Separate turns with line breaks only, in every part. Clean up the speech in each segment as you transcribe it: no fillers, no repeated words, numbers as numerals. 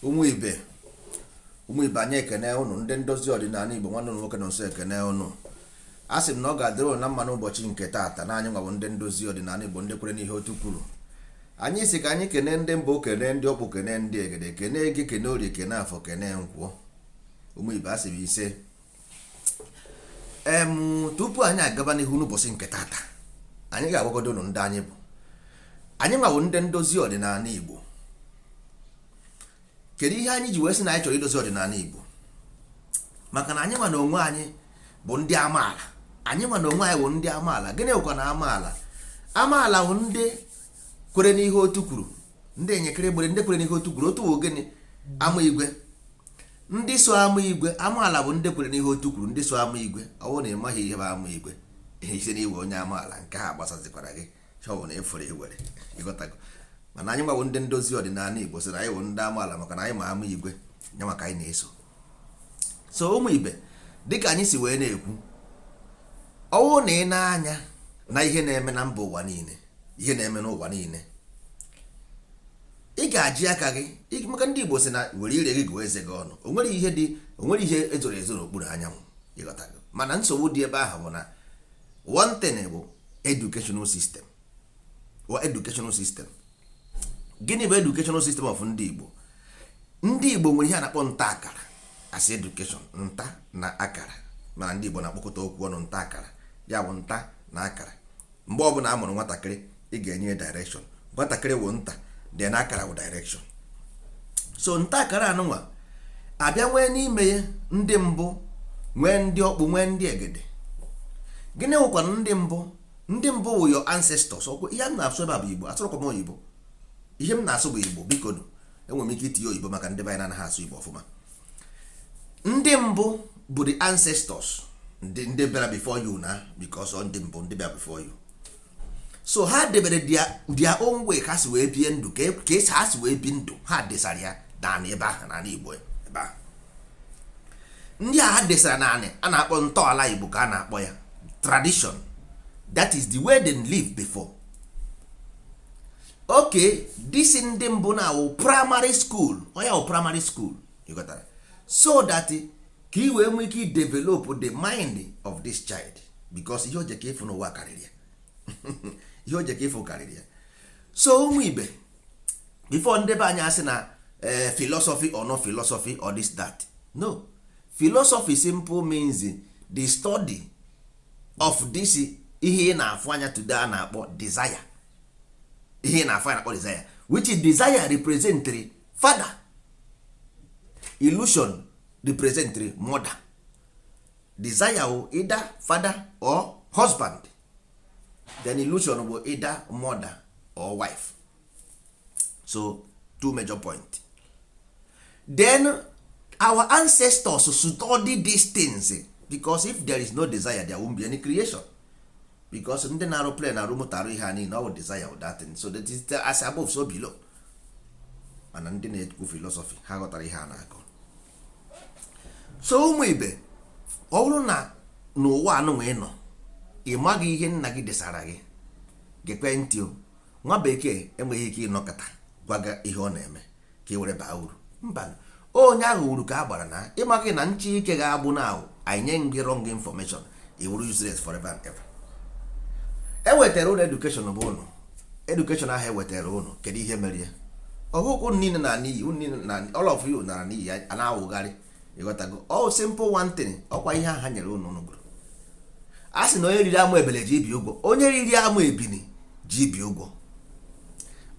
ụmụ ibe anyị ekene ụnụ ndị ndozi ọdịnala Igbo nwanne ụnụ nwoke nọ nso ekene ụnụ. A sị m na ọ ga-adịrị ụnụ na mma n'ụbọchị nke taata na anyị nwabụ ndị ndozi ọdịnala Igbo ndị kwere n'ihe otu kwuru. Anyị si ka anyị kene ndị mbụ, kene ndị ọkpụ, kene ndị egede, kene gị, kene orie, kene afọ, kene nkwọ. Ụmụ ibe a sị m ise tupu anyị agaba n'ihu n'ụbọchị nke taata, anyị ga-agwagodo ụnụ ndị anyị bụ. Anyị nwabụ ndị ndozi ọdịnala Igbo. Kedu ihe anyị ji wee sị na anyị chọrọ idozi ọdịnala Igbo? Maka na anyị nwa na onwe anyị bụ ndị amaala. Anyị nwa na onwe anyị bụ ndị amaala. Gịnị bụkwa na amaala? Amaala bụ ndị kwere n'ihe otu kwuru, ndị enyekere gbere, ndị kwere n'ihe otu kwuru. Otu bụ gịnị? Ama igwe. Ndị so ama igwe. Amaala bụ ndị kwere n'ihe otu kwuru, ndị so ama igwe. Ọ bụrụ na ị maghị ihe bụ ama igwe, ihe ise n'iwe onye amaala, nke ha gbasazikwara gị chọbụ na efere ewere ịghọtago. Mana anyị gbawụ ndị ndozi ọdịnala Igbo sị na anyị bụ ndị amaala maka na anyị ma ama igwe nye maka anyị na-eso. So ụmụ ibe, dịka anyị si wee na-ekwu, ọwụ na ị na-anya na ihe na-eme na mba ụwa niile, ihe na-eme n'ụwa niile, ị ga-aji aka gị maka ndị Igbo sị na were ire gị gụọ eze gị ọnụ. O nwere ihe ezoro ezo n'okpuru anyanwụ ịghọtago. Mana nsogbu dị ebe ahụ bụ na one thing bụ educational system or educational system. Gịnị bụ educational system of ndị Igbo? Ndị Igbo nwere ihe a na-akpọ nta akara as education, nta na akara. Mana ndị Igbo na-akpọkọta okwu ọnụ nta akara, ya bụ nta na akara. Mgbe ọbụla a mụrụ nwatakịrị, ị ga-enye direction. Nwatakịrị wụ nta, dị na akara wụ direction. So nta akara anụnwa abịa nwee n'ime ya ndị mbụ, nwee ndị ọkpụ, nwee ndị egede. Gịnị wụkwana ndị mbụ? Ndị mbụ wụ your ancestors. Ihe m na-asụ ebe a bụ Igbo, asụrụkwa m oyibo. Ihe m na-asụ bụ Igbo, biko nụ, enwere m ike itinye oyibo maka ndị banyere anaghị asụ Igbo ọfụma. Ndị mbụ bụ the ancestors, ndị bịara before you na, because ọ ndị mbụ, ndị bịara before you. So ha debere their own way ha si wee bie ndụ, ka esi ha si wee bi ndụ, ha desara ya naanị ebe ahụ, naanị Igbo ebe ahụ. Ndị a ha desara naanị a na-akpọ ntọala Igbo ka a na-akpọ ya tradition. That is the way they live before. Okay, this ndị mbụ na primary school, oya primary school, you got that? So that ka i wee nwee ike develop the mind of this child, because ihe oje ka ịfụ n'ụwa karịrị ya. Ihe oje ka ịfụ karịrị ya. So ụmụ ibe, before ndị be anyị asị na philosophy or no philosophy or this that, no. Philosophy simple means the study of this ihe ị na-afụ anya today a na-akpọ desire. Ihe na-afụ anya na-akpọ desire, which is desire represent father, illusion represent mother. Desire will either father or husband, then illusion will either mother or wife. So two major points. Then our ancestors study these things, because if there is no desire, there won't be any creation. Because ndị na-arụ plane na moto ihe a niile, ọ desire of that thing. So that is as above so below. Mana ndị na-ekwu philosophy ha ghọtara ihe a na-akọ. So ụmụ ibe, ọ bụrụ na n'ụwa anụ nwee nọ, ị maghị ihe nna gị desara gị, gekwe ntị o. Nwa bekee enweghị ike ịnọkọta gwaga ihe ọ na-eme ka ị were baa uru. Mba, onye ahụ uru ka a gbara na ịmaghị na nchi ike ga-abụ na ahụ anyị nye gị wrong information, ị wuru useless forever and ever. Ewetara ụlọ education bụ ụnụ, education ahụ ewetara ụnụ, kedu ihe mere ya? Ọgụgụ niile na n'iyi, all of you nara n'iyi a na-awụgharị, ịghọtago. All simple one thing, ọkwa ihe ha nyere ụnụ n'ụgụrụ. A sị na onye riri amụ ebele ji ibi ụgwọ, onye riri amụ ebini ji ibi ụgwọ.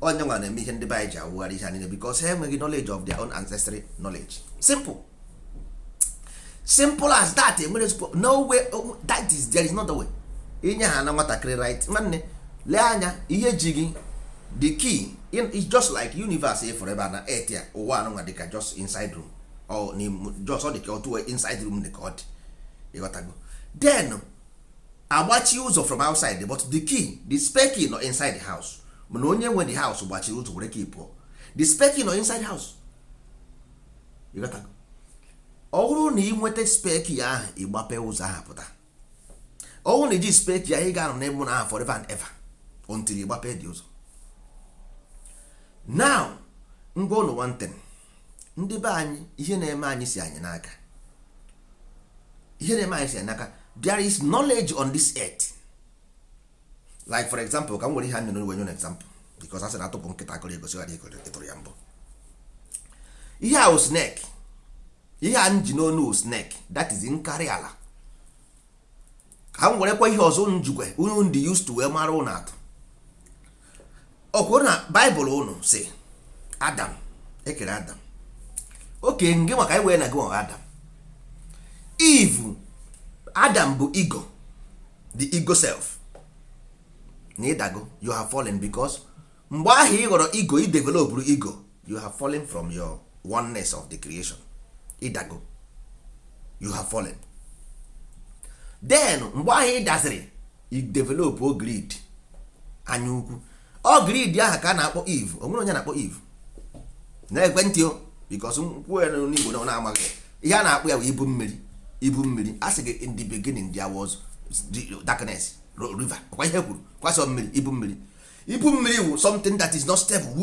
Onye nwa na-eme ihe ndị be anyị ji awụgharị ihe niile, because ha enweghị knowledge of their own ancestral knowledge. Simple as that. No way, that is, there is not the way. Inye ha na nwatakịrị right, nwanne lee anya ihe ji gị, the key is just like universe forever na earth ya, ụwa anụnwa dịka just inside room, or just ọ dịka otu inside room dịka ọ dị, ịghọtago. Then agbachi ụzọ from outside, but the key, the spare key nọ inside the house. Mana onye nwe the house gbachiri ụzọ were key pụọ, the spare key nọ inside house, ịghọtago. Ọ bụrụ na ị nweta spare key ahụ, ịgbape ụzọ ahụ pụta. Ọ bụrụ na iji spare key ahụ, ị ga-anọ n'ebe ụlọ ahụ forever and ever until ịgbape dị ụzọ. Now ngwa ụlọ one thing, ndị be anyị ihe na-eme anyị si anyị n'aka, ihe na-eme anyị si anyị n'aka. There is knowledge on this earth. Like for example, ka m nwere ihe anyị nụrụ wenye an example because asị na atụpụ nkịta akụrụ egosi adị ịtụrụ ya mbụ. Ihe a snake, ihe a nji n'onu snake, that is nkarị ala. Ka m werekwa ihe ọzọ njikwe unu ndị used to wee mara ụnụ atụ. Ọkwụ na Bible unu si Adam ekere Adam. Oke nge maka iwe na gị Adam. Eve, Adam bụ ego, the ego self. Na ịdago, you have fallen because mgbe ahụ ị ghọrọ ego, ị develop ego, you have fallen from your oneness of the creation. Ịdago, you have fallen. Then mgbe ahụ ị daziri, ị develop greed, anya ukwu. Ọ greed ahụ ka a na-akpọ Eve. O nwere onye na-akpọ Eve na ekwentị o, because nkwere n'Igbo na ọ na-amaghị ihe a na-akpọ ya bụ ibu mmiri. Ibu mmiri, a sị gị in the beginning there was darkness, river, kwa ihe kwuru kwasọ mmiri. Ibu mmiri, ibu mmiri wụ something that is not stable.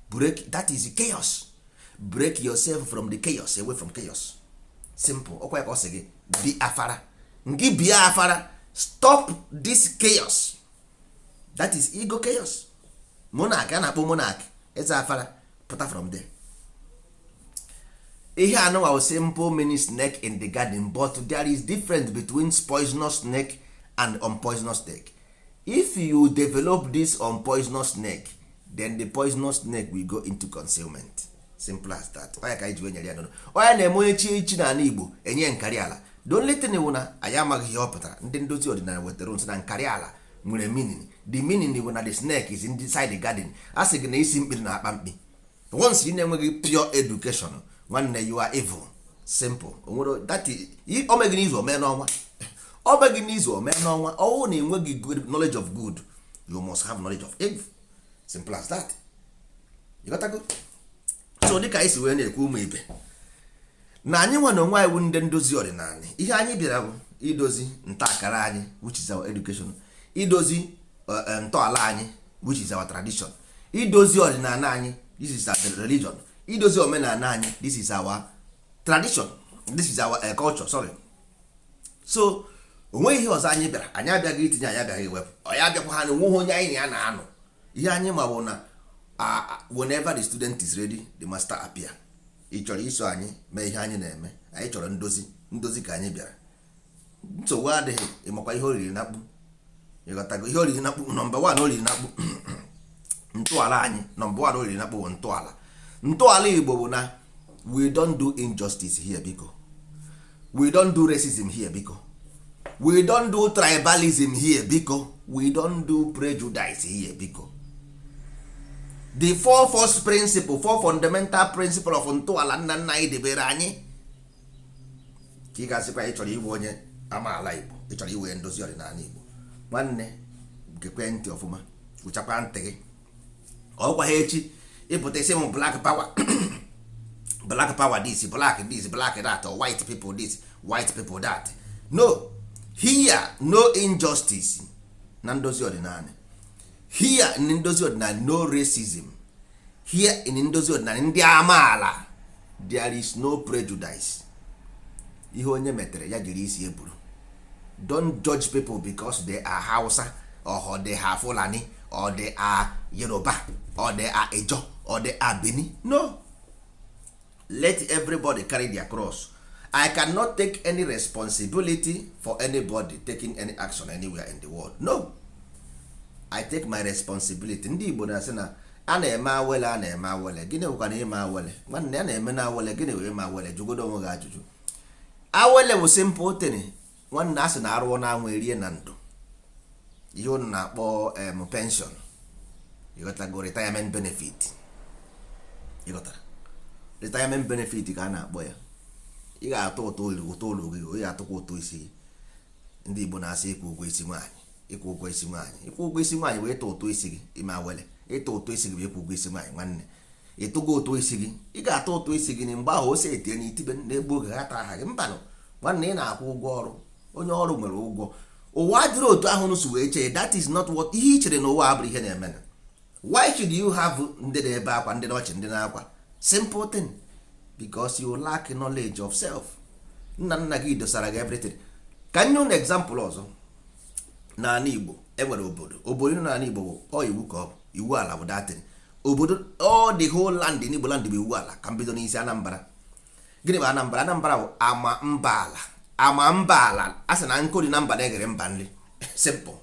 Break, that is chaos. Break yourself from the chaos, away from chaos. Simple. Ọkwa ya ka ọ sị gị bi afara, ngị bia afara, stop this chaos. That is ego chaos. Monarch, a na-akpọ monarch, eze afara, pụta from there. Ihe anụ wa simple mini snake in the garden, but there is difference between poisonous snake and unpoisonous snake. If you develop this unpoisonous snake, then the poisonous snake will go into concealment. Simple as that. Onye ka iji wenyere ya dono. Onye na-eme onye chi na ala Igbo enye nkarị ala. The only thing bụ na anyị amaghị ihe ọ pụtara. Ndị ndozi ọdịnala wetara nsị na nkarị ala nwere meaning. The meaning bụ na the snake is inside the garden. A sị gị na isi mkpiri na akpa mkpi. Once ị na-enweghị pure education, nwanne you are evil. Simple. Onwere that is o megị n'izu ome n'ọnwa. O megị n'izu ome n'ọnwa. Ọwụ na enweghị good knowledge of good, you must have knowledge of evil. Simple as that. You got to go. So dịka anyị si wee na-ekwu ụmụ ibe na anyị nwa na onwe anyị bụ ndị ndozi ọdịnala. Ihe anyị bịara bụ idozi ntaakara anyị, which is our education, idozi ntọala anyị, which is our tradition, idozi ọdịnala anyị, this is our religion, idozi omenala anyị, this is our tradition, this is our culture, sorry. So onwe ihe ọzọ anyị bịara, anyị abịaghị itinye, anyị abịaghị iwepụ, ọ ya abịakwa ha na onwe onye anyị na ya na-anọ. Ihe anyị ma bụ na whenever the student is ready, the master appear. Ị chọrọ iso anyị mee ihe anyị na-eme, anyị chọrọ ndozi ka anyị bịara. Nsogbu adịghị, ịmakwa ihe oriri na akpụ, ịghọtago ihe oriri na akpụ. Number 1 oriri na akpụ ntọala anyị, number 1 oriri na akpụ bụ ntọala Igbo bụ na we don't do injustice here biko, we don't do racism here biko, we don't do tribalism here biko, we don't do prejudice here biko. The four first principle, four fundamental principle of ntọala nna nna anyị debere anyị ka ị ga-asịkwa ị chọrọ iwe onye amaala Igbo, ị chọrọ iwe ndozi ọdịnala Igbo, nwanne gekwe ntị ọfụma, ụchakwa ntị gị. Ọkwa ha echi ịpụta isi m black power black power this, black that, or white people this, white people that. No, here no injustice na ndozi ọdịnala. Here in ndozi ọdịnala no racism. Here in ndozi ọdịnala ndị amaala there is no prejudice. Ihe onye metere ya jiri isi eburu. Don't judge people because they are Hausa or they are Fulani or they are Yoruba or they are Ejo or they are Bini. No. Let everybody carry their cross. I cannot take any responsibility for anybody taking any action anywhere in the world. No. I take my responsibility. Ndị Igbo na-asị na a na-eme awele, a na-eme awele. Gịnị bụkwa na ime awele? Nwanne a na-eme na awele, gịnị wee eme awele? Jụgodo onwe gị ajụjụ. Awele bụ simple thing. Nwanne asị na arụọ na anwụ erie na ndụ. Ihe unu na-akpọ pension. Ịghọtago retirement benefit. Ịghọtara? Retirement benefit ka a na-akpọ ya. Ị ga-atụ ụtọ olu gị, ị ga-atụkwa ụtọ isi. Ndị Igbo na-asị ịkwụ ụgwọ isi nwaanyị. Ịkwụ ụgwọ isi nwaanyị, ịkwụ ụgwọ isi nwaanyị wee tụ ụtọ isi gị ime awele. Ịtụ ụtọ isi gị bụ ịkwụ ụgwọ isi nwaanyị. Nwanne ịtụgo ụtọ isi gị, ị ga-atụ ụtọ isi gị mgbe ahụ ose etinye na itibe na-egbu oge ha tara aha gị. Mbanụ nwanne, ị na-akwụ ụgwọ ọrụ, onye ọrụ nwere ụgwọ. Ụwa dịrị otu ahụ nụsụ wee chee, that is not what ihe i chere na ụwa abụrụ ihe na-eme na why should you have ndị na-ebe akwa, ndị na-ọchị, ndị na-akwa? Simple thing, because you lack knowledge of self. Nna nna gị dosara gị everything. Ka nye un example ọzọ. N'ala Igbo enwere obodo nọ n'ala Igbo ọ iwu ka ọ bụ iwu ala bụ datin. Obodo all the whole land in Igbo land bụ iwu ala. Ka mbido n'isi Anambra. Gịnị bụ Anambra? Anambra bụ ama mba ala. A sị na nkụ dị na mba na-egere mba nri. Simple.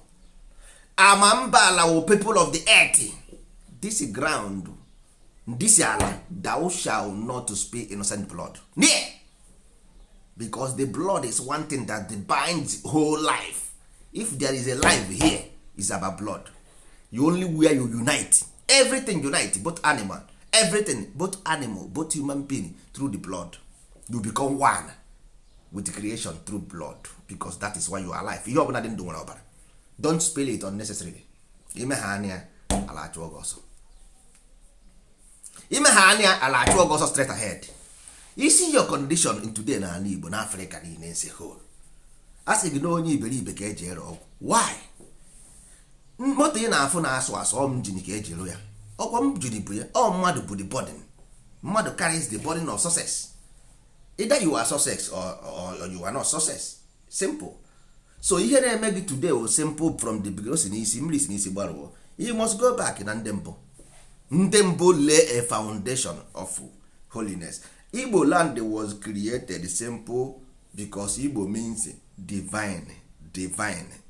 Ama mba ala wụ people of the earth. This ground, this ala, thou shall not spill innocent blood. Near. Because the blood is one thing that binds whole life. If there is a life here, it's about blood. You only where you unite. Everything unite, both animal, everything, both animal, both human being, through the blood. You become one with the creation through blood. Because that is why you are alive. You didn't do one. Don't spill it unnecessarily. Ime ha anya ala achụ ọgọ ọsọ. Ime ha anya ala achụ ọgọ ọsọ straight ahead. You see your condition in today na ala Igbo na Africa niile as a whole. Asị gị na onye iberibe ka eji ere ọgwụ. Why? Moto ị na-afụ na-asụ asụ njini ka eji ero ya. Ọkwa njini bụ ya. Ọ mmadụ bụ the burden. Mmadụ carries the burden of success. Either you are success or you are not success. Simple. So ihe na-eme gị today was simple from the beginning. Si n'isi mmiri si n'isi gbarụọ. You must go back na ndị mbụ. Ndị mbụ lay a foundation of holiness. Igbo land was created simple because Igbo means divine.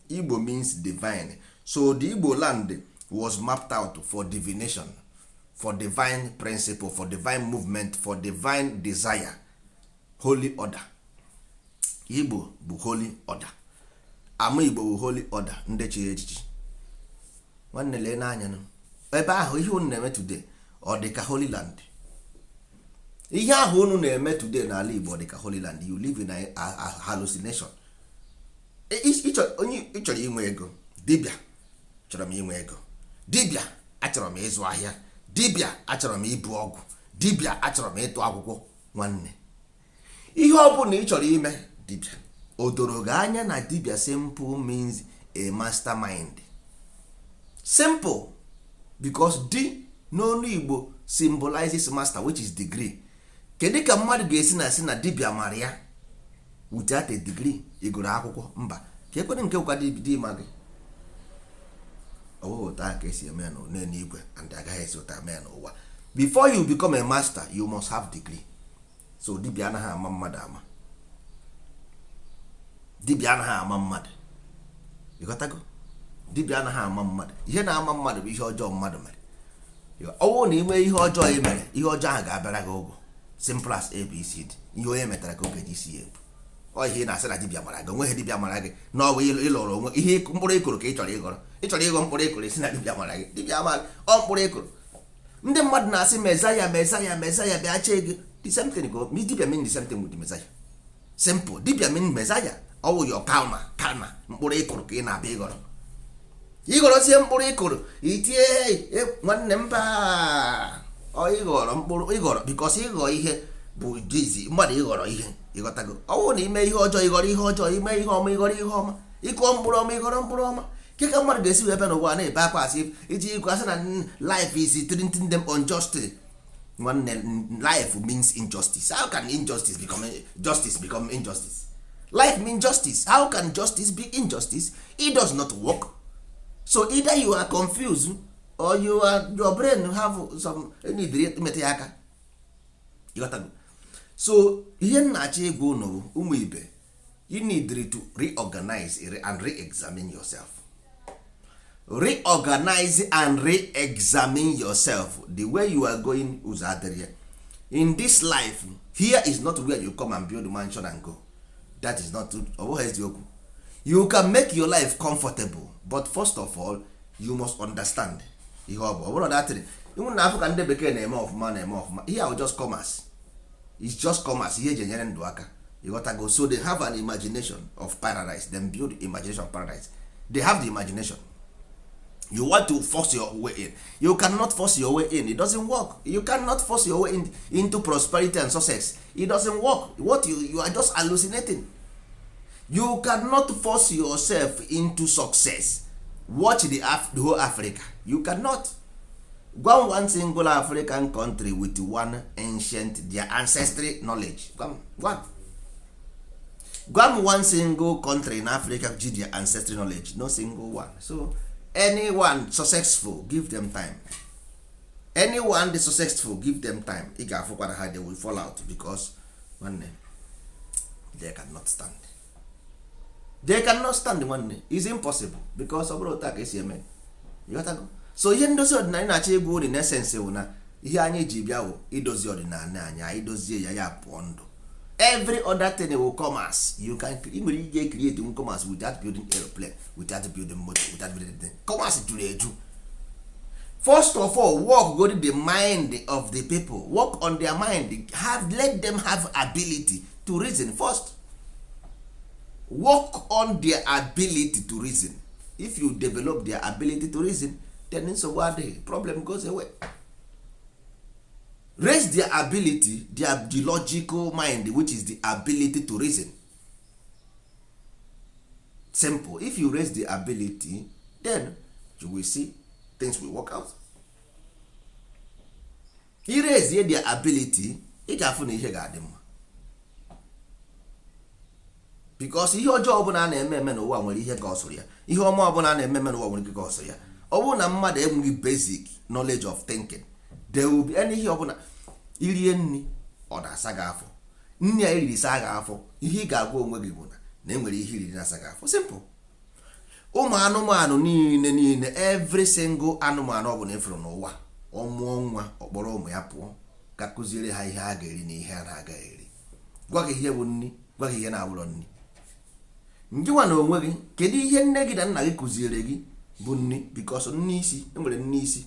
Igbo means divine. So the Igbo land was mapped out for divination, for divine principle, for divine movement, for divine desire. Holy order. Igbo bụ holy order. Ama Igbo bụ holy order. Ndị chiri echichi. Nwanne lee n'anya ebe ahụ ihe unu na-eme today ọ dị ka holy land. Ihe ahụ unu na-eme today n'ala Igbo dị ka holy land. You live in a hallucination. Onye ịchọrọ inwe ego, dibịa chọrọ m inwe ego, dibịa achọrọ m ịzụ ahịa, dibịa achọrọ m ibu ọgwụ, dibịa achọrọ m ịtụ akwụkwọ. Nwanne ihe ọ bụla ị chọrọ ime dibịa, o doro gị anya na dibịa simple means a mastermind. Simple because di n'onu Igbo symbolizes master, which is degree. Kedu ka mmadụ ga-esi na si na dibịa mara ya without a degree? Igoro akwụkwọ mba ka ekwere nke ụka di ma gị taa ka esi eme n'eluigwe and agaghị esi ụta mee n'ụwa. Before you become a master, you must have degree. So dibịa anaghị ama mmadụ ama. Dibịa anaghị ama mmadụ. Ịghọtago? Dibịa anaghị ama mmadụ. Ihe na-ama mmadụ bụ ihe ọjọọ mmadụ mere. Ọwụ na ime ihe ọjọọ ị mere, ihe ọjọọ ahụ ga-abịara gị ụgwọ. Simple as ABCD. Ihe onye metara ka oge ji si ebu. Ọ ihe na-asị na dibịa mara gị, onweghị dibịa mara gị na ọ bụ ịlọrọ onwe ihe mkpụrụ ịkụrụ ka ị chọrọ ịghọrọ. Ị chọrọ ịghọ mkpụrụ ịkụrụ isi na dibịa mara gị. Dibịa mara ọ mkpụrụ ịkụrụ. Ndị mmadụ na-asị Mezaya bịa chee gị. The same thing go. Dibịa mean the same thing with the Mezaya. Simple. Dibịa mean Mezaya. Ọ wụ your karma mkpụrụ ịkụrụ ka ị na-abịa ịghọrọ. Ịghọrọzie mkpụrụ ịkụrụ itie nwanne mba ọ ịghọrọ mkpụrụ ịghọrọ because ịghọ ihe bụ jizi mmadụ ịghọrọ ihe. Ịghọtago? Ọwụ na ime ihe ọjọọ ịghọrọ ihe ọjọọ, ime ihe ọma ịghọrọ ihe ọma, ịkụọ mkpụrụ ọma ịghọrọ mkpụrụ ọma. Ka mmadụ ga-esi wee bịa n'ụwa na-ebe akwa asị iji ịkụ asị na life is treating them unjustly. Nwanne, life means injustice. How can justice become injustice? Life means justice. How can justice be injustice? It does not work. So either you are confused or your brain have some mete aka. You got to. So ihe na-achọ egwu unu ụmụ ibe, you need to reorganize and re-examine yourself. Reorganize and re-examine yourself. The way you are going is adhere. In this life, here is not where you come and build a mansion and go. That is not true. You can make your life comfortable, but first of all, you must understand. Here I will just commerce. It's just commerce. Here genyere ndụ aka. You gotta go. So they have an imagination of paradise. Then build imagination of paradise. They have the imagination. You want to force your way in. You cannot force your way in. It doesn't work. You cannot force your way into prosperity and success. It doesn't work. What you are just hallucinating. You cannot force yourself into success. Watch the whole Africa. You cannot. one single African country with one ancient their ancestry knowledge. One single country in Africa with their ancestry knowledge. No single one. So anyone successful, give them time. Anyone the successful, give them time. Ị ga-afụkwara ha, they will fall out because nwanne they cannot stand. They cannot stand nwanne. It's impossible because ọ bụrụ otu a ka esi eme. So ihe ndozi ọdịnala na-achọ egwu in essence wụ na ihe anyị ji bịa wụ idozi ọdịnala anyị, anyị dozie ya ya pụọ ndụ. Every other thing will come as you can. You will create commerce without building airplane, without building motor, without building anything. Commerce juru eju. First of all, work go to the mind of the people. Work on their mind. Let them have ability to reason first. Work on their ability to reason. If you develop their ability to reason, then the problem goes away. Raise their ability, the logical mind, which is the ability to reason. Simple. If you raise the ability, then you will see things will work out. You raise their ability, ị ga-afụ na ihe ga-adị mma. Because ihe ọjọọ ọbụla a na-eme eme n'ụwa nwere ihe ka ọ soro ya. Ihe ọma ọbụla a na-eme eme n'ụwa nwere ihe ka ọ soro ya. Ọ bụrụ na mmadụ enweghị basic knowledge of thinking, there will be any ihe ọbụla irie nri ọ na-asa gị afọ. Nri a iriri saa gị afọ, ihe ị ga-agwa onwe gị bụ na enwere ihe iriri na-asa gị afọ. Simple. Ụmụ anụmanụ niile every single anụmanụ ọbụla efuru n'ụwa, ọ mụọ nwa ọkpọrọ ụmụ ya pụọ ka kụziere ha ihe ha ga-eri na ihe ha na-agaghị eri. Gwa gị ihe bụ nri, gwa gị ihe na-abụrọ nri. Ndị nwa na onwe gị, kedu ihe nne gị na nna gị kụziere gị bụ nri? Because nri isi, enwere nri isi,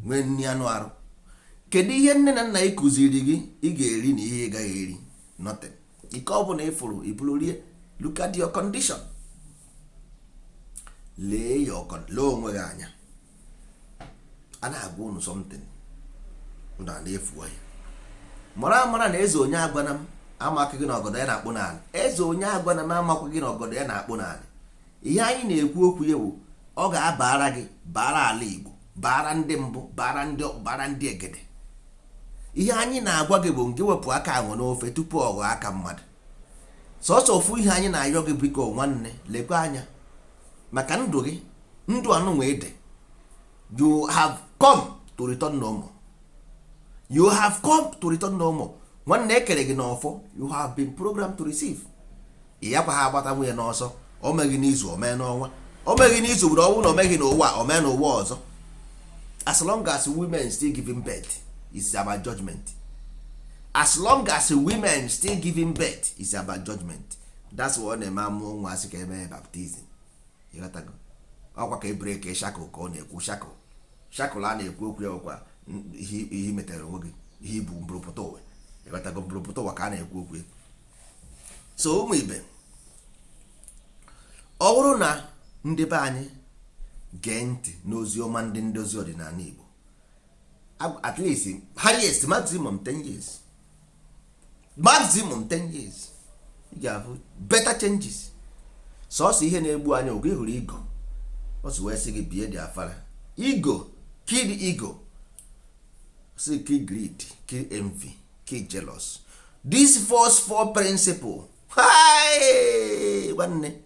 nwee nri anụ arụ. Kedu ihe nne na nna gị kụziri gị ị ga-eri na ihe ị gaghị eri? Nothing. Ike ọ bụla ịfụrụ iburu rie. Look at your condition. Lee onwe gị anya. A na-agwa unu something ndụ a na-efuwa ya. Mara na eze onye agwana m amakwa gị na ọgọdọ ya na-akpụ n'ala. Eze onye agwana m amakwa gị na ọgọdọ ya na-akpụ n'ala. Ihe anyị na-ekwu okwu ya bụ ọ ga-abara gị, bara ala Igbo, bara ndị mbụ, bara ndị egede. Ihe anyị na-agwa gị bụ nke wepụ aka anwụ n'ofe tupu ọ ghọọ aka mmadụ. Sọsọ ofu ihe anyị na-ayọ gị biko nwanne, lekwa anya maka ndụ gị, ndụ anụ nwee dị. You have come to return no more. You have come to return no more. Nwanne ekere gị n'ọfọ, you have been programmed to receive. Ị yakwa ha agbata nwunye n'ọsọ, o meghị n'izu, o mee n'ọnwa, o meghị n'izu bụrụ ọnwụ na o meghị n'ụwa, o mee n'ụwa ọzọ. As long as women still giving birth, it's about judgment. As long as women still giving birth, it's about judgment. That's why na-eme amụọ nwa asị ka eme baptizim. Ịghọtago? Ọkwa ka ebreke shackle ka ọ na-ekwu shackle. Shackle a na-ekwu okwu ya ọkwa ihe metere onwe gị, ihe ibu mbụrụpụta ụwa. Ịghọtago? Mbụrụpụta ụwa ka a na-ekwu okwu ya. So ụmụ ibe, ọ bụrụ na ndị be anyị gee ntị n'ozi ọma ndị ndozi ọdịnala Igbo, at least highest maximum 10 years, maximum 10 years, ị ga-ahụ better changes. Sọsọ ihe na-egbu anya oge hụrụ ego, otu wee sị gị bie dị afara. Ego, kill the ego. See, kill greed, kill envy, kill jealous. These first four principles, hi nwanne,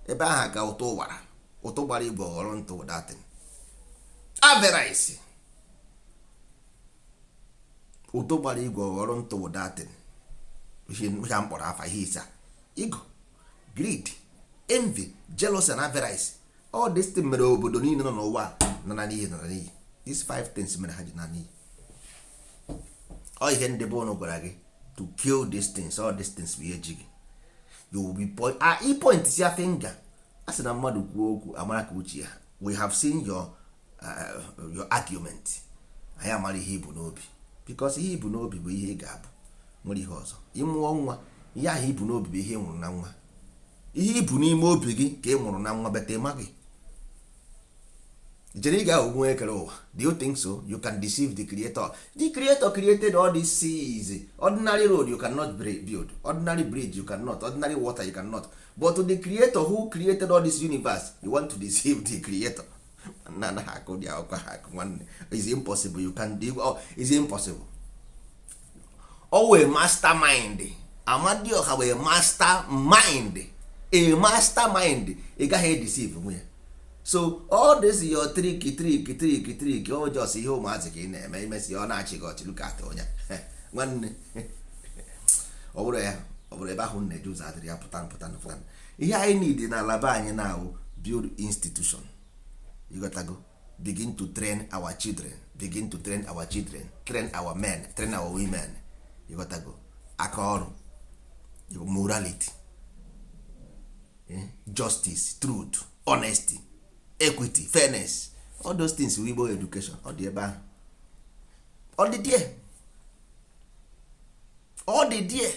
ebe aha ka ụtụ gbara igwe ghọrọ ntụ datin. Avarice, ụtụ gbara igwe ghọrọ ntụ datin. Ihe mkpọrọ afa ihe isa. Ego, greed, envy, jealousy and avarice. All this thing mere obodo niile nọ n'ụwa nọ n'iyi. These 5 things mere ha ji na n'iyi. All ihe ndị bụ ọnụ gwara gị to kill these things, all these things bụ ihe ji gị. You will be point ya finger. A sị na mmadụ kwuo okwu amara ka uche ya. We have seen your argument. Anyị amara ihe ibu n'obi. Because ihe ibu n'obi bụ ihe ị ga-abụ. Nwere ihe ọzọ. Ịmụọ nwa, ihe ahụ ibu n'obi bụ ihe ị nwụrụ na nwa. Ihe ibu n'ime obi gị ka ị nwụrụ na nwa bete ma gị. Jere ị ga-ahụ nwa ekere ụwa. Do you think so? You can deceive the creator. The creator created all these seas. Ordinary road you cannot build. Ordinary bridge you cannot. Ordinary water you cannot. But to the creator who created all this universe, you want to deceive the creator. na anaghị akụ dị akwụkwọ ha akụ nwanne. Is impossible, you can do, oh, is impossible. O wee mastermind. Amadioha wee mastermind, a mastermind. Ị gaghị edeceive nwunye. So all this your trick all just ihe ụmụazị ka ị na-eme, imesi ọ na-achị gị ọchị lukata onye nwanne. Ọ bụrụ ya, ọ bụrụ ebe ahụ na-eje ụzọ adịrị ya pụta. Ihe anyị need na alaba anyị na-awụ build institution. You got to go begin to train our children, train our men, train our women. You got to go aka ọrụ, morality, justice, truth, honesty, equity, fairness, all those things we Igbo education. Ọ dị ebe ahụ, ọ dị there, ọ dị there.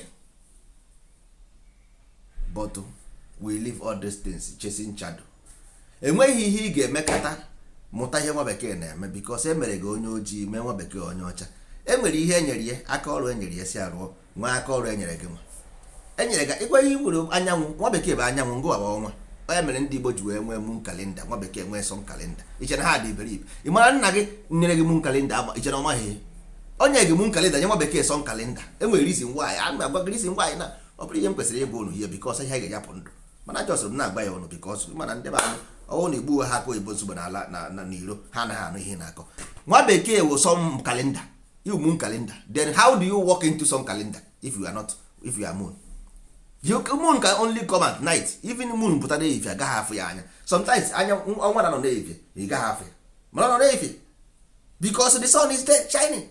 But we leave all these things chasing shadow. Enweghị ihe ị ga-emekata mụta ihe nwa bekee na-eme, because emere gị onye ojii mee nwa bekee onye ọcha. Enwere ihe enyere ya, aka ọrụ enyere ya si arụọ, nwa aka ọrụ enyere gị nwa. Enyere gị ịgwa ihe nwere anyanwụ, nwa bekee bụ anyanwụ, ngụ agba ọnwa. Onye mere ndị Igbo ji wee nwee moon kalenda, nwa bekee nwee sun kalenda. Iche na ha dị iberibe. Ị mara nna gị nyere gị moon kalenda ama, iche na ọ maghị. Onye gị moon kalenda nye nwa bekee sun kalenda. Enwere reason why. A na-agwa gị reason why na ọ bụrụ ihe m kwesịrị ịgwa unu ihe, because ihe ga-yapụ ndụ. Mana just m na-agba ya ọnụ because mana ndị be anyị ọwụ na igbu ha aka oyibo nsogbu n'ala na n'iro ha anaghị anụ ihe na-akọ. Nwa bekee wụ some calendar, you moon calendar. Then how do you walk into some calendar if you are moon? Moon can only come at night. Even moon pụta n'efifie agaghị afụ ya anya. Sometimes anya ọnwa na nọ n'efifie ị gaghị afụ ya, mana ọ nọ n'efifie because the sun is there shining.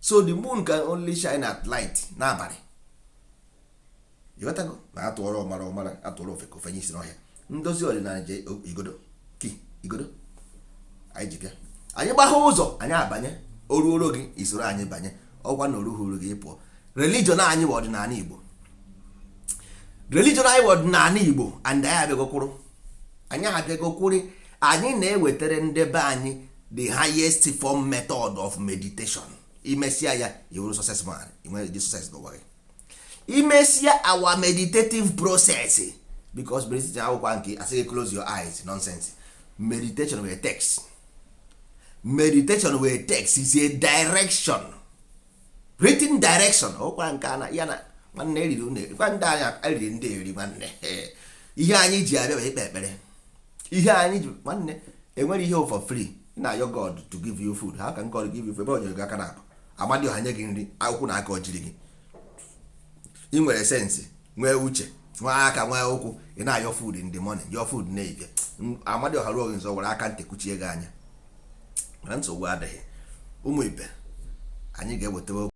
So the moon can only shine at light n'abalị. Ịghọtago? Ma atụọrọ ọmara atụọrọ ofe ka ofenye isi n'ọhịa. Ndozi ọdịnala je igodo anyị ji bịa, anyị gbagha ụzọ anyị abanye, oruoro gị isoro anyị banye, ọgwa na oruhuru gị pụọ. Religion anyị bụ ọdịnala Igbo, and anyị abịagokwuru anyị na-ewetara ndebe anyị the highest form method of meditation. Imesia ya iwuru success man, inwe the success n'ụwa gị. Imesia our meditative process, because meditation akwụkwọ nke asị close your eyes nonsense. Meditation with text, is a direction, written direction. Ọkwa nke ana ya na nwanne eriri une kwa ndị anya eriri ndị eri nwanne. Ihe anyị ji abịa ikpe ekpere, ihe anyị ji nwanne, enwere ihe for free. Na your God to give you food. How can God give you food? Ebe onyere gị aka na akpa Amadioha nye gị nri, akwụkwọ na aka ojiri gị. Ị nwere sense, nwee uche, nwee aka, nwee ụkwụ, ị na-ayọ food in the morning, your food na-ebia. Amadioha ruo gị nso were aka ntị kuchie gị anya. Mana nsogbu adịghị. Ụmụ ibe, anyị ga-eweta